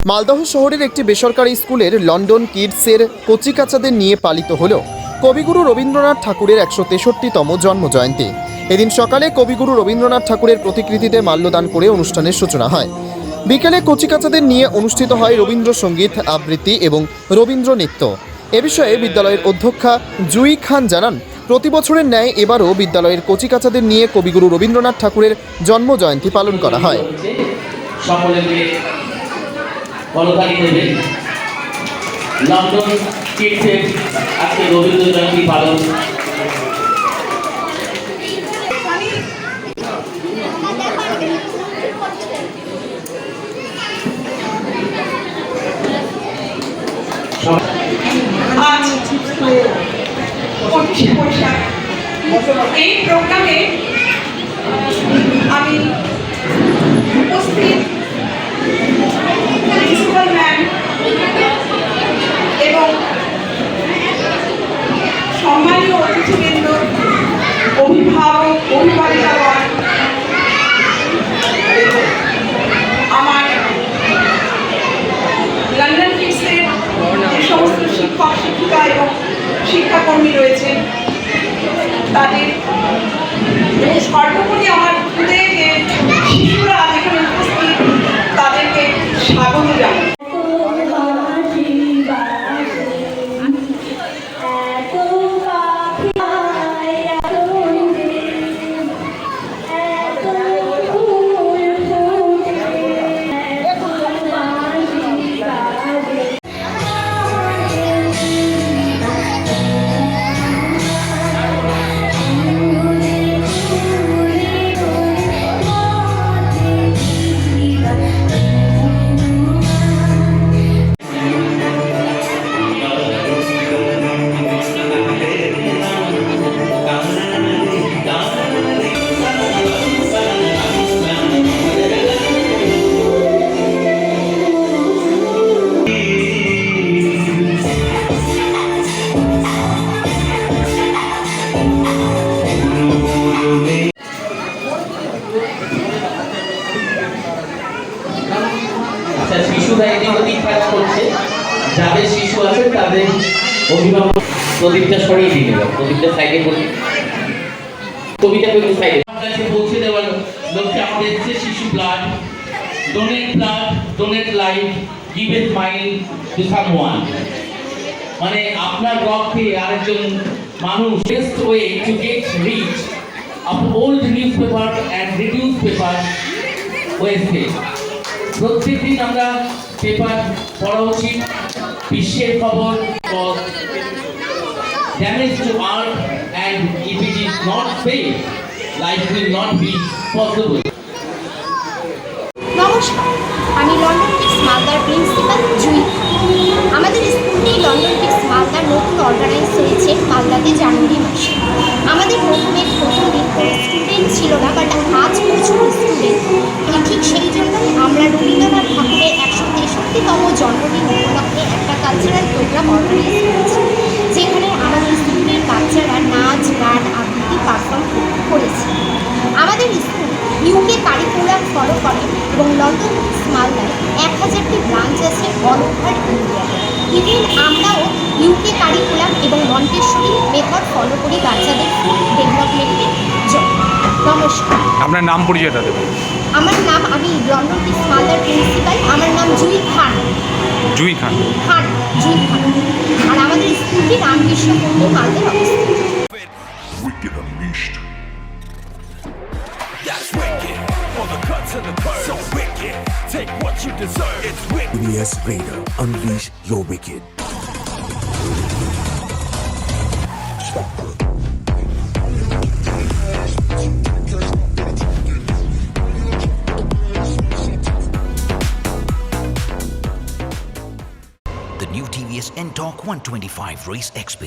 মালদহ শহরের একটি বেসরকারি স্কুলের লন্ডন কিডসের কচিকাচাদের নিয়ে পালিত হল কবিগুরু রবীন্দ্রনাথ ঠাকুরের ১৬৩তম জন্মজয়ন্তী। এদিন সকালে কবিগুরু রবীন্দ্রনাথ ঠাকুরের প্রতিকৃতিতে মাল্যদান করে অনুষ্ঠানের সূচনা হয়। বিকেলে কচিকাচাদের নিয়ে অনুষ্ঠিত হয় রবীন্দ্রসঙ্গীত আবৃত্তি এবং রবীন্দ্র নৃত্য। এ বিষয়ে বিদ্যালয়ের অধ্যক্ষা জুই খান জানান, প্রতি বছরের ন্যায় এবারও বিদ্যালয়ের কচিকাচাদের নিয়ে কবিগুরু রবীন্দ্রনাথ ঠাকুরের জন্মজয়ন্তী পালন করা হয়। করতালি দেবে লন্ডন কিডসের আজকে রবীন্দ্র জয়ন্তী পালন। আজ 25শে বৈশাখ এই প্রোগ্রামে আমি উপস্থিত প্রিন্সিপাল ম্যাম এবং সম্মানীয় অতিথিবৃন্দ, অভিভাবক, অভিভাবিকাগণ, আমার লন্ডন কিডসের যে সমস্ত শিক্ষক শিক্ষিকা এবং শিক্ষাকর্মী রয়েছেন তাদের সর্বোপরি আমার স্কুলে যে শিশুরা আজ এখানে উপস্থিত তাদেরকে স্বাগত জানাই। শিশুরা এদিক ওদিক খেলা করছে, যাদের শিশু আছে তাদের অভিভাবক প্রদীপটা সরিয়ে দিয়ে দেবে, প্রদীপটা সাইডে করে কবিতা কিন্তু সাইডে কাছে পৌঁছে দেওয়ার লক্ষ্যে আমাদের যে শিশু blood donate life give it mind to someone, মানে আপনার রক্তে আরেকজন মানুষ best way to get rid of old newspaper and reduce paper wastage. প্রত্যেকদিন আমরা পেপার পড়া উচিত, বিশ্বের খবর, damage to earth and if it is not safe life will not be possible. নমস্কার, আমি লন্ডন কিডস মালদার প্রিন্সিপাল জুই। আমাদের স্কুলটি লন্ডন কিডস মালদার নতুন অর্গানাইজ হয়েছে মালদাতে জানুয়ারি মাসে। আমাদের প্রথম দিন কোনো স্টুডেন্ট ছিল না, বাট আজ প্রচুর স্টুডেন্ট। ঠিক সেই জন্যই আমরা রবীন্দ্রনাথ ঠাকুরের ১৬৩তম জন্মদিন উপলক্ষে একটা কালচারাল প্রোগ্রাম অর্গানাইজ করেছি, যেখানে আমাদের স্কুলের বাচ্চারা নাচ, গান, আবৃত্তি পারফর্ম করেছে। আমাদের স্কুল ইউকে কারিকুলাম ফলো করে এবং লন্ডন কিডস মালদায় ১০০০টি ব্রাঞ্চ আছে অল ওভার ইন্ডিয়াতে। ইভেন আমরাও ইউকে কারিকুলাম এবং মন্টেসরি মেথড ফলো করি বাচ্চাদের ফুল ডেভেলপমেন্টের জন্য। নমস্কার। আপনার নাম পরিচয়টা দেবেন? আমার নাম, আমি লন্ডন কিডস মালদার প্রিন্সিপাল। আমার নাম জুই খান। জুই খান। জুই খান। আর আমাদের স্কুলটি রামকৃষ্ণপল্লী মালদায় অবস্থিত। Wicked Unleashed. That's wicked. All the cuts and the curves. So wicked. Take what you deserve. It's wicked. Yes, Vader. Unleash your wicked. The new TVS N-Torque 125 Race XP.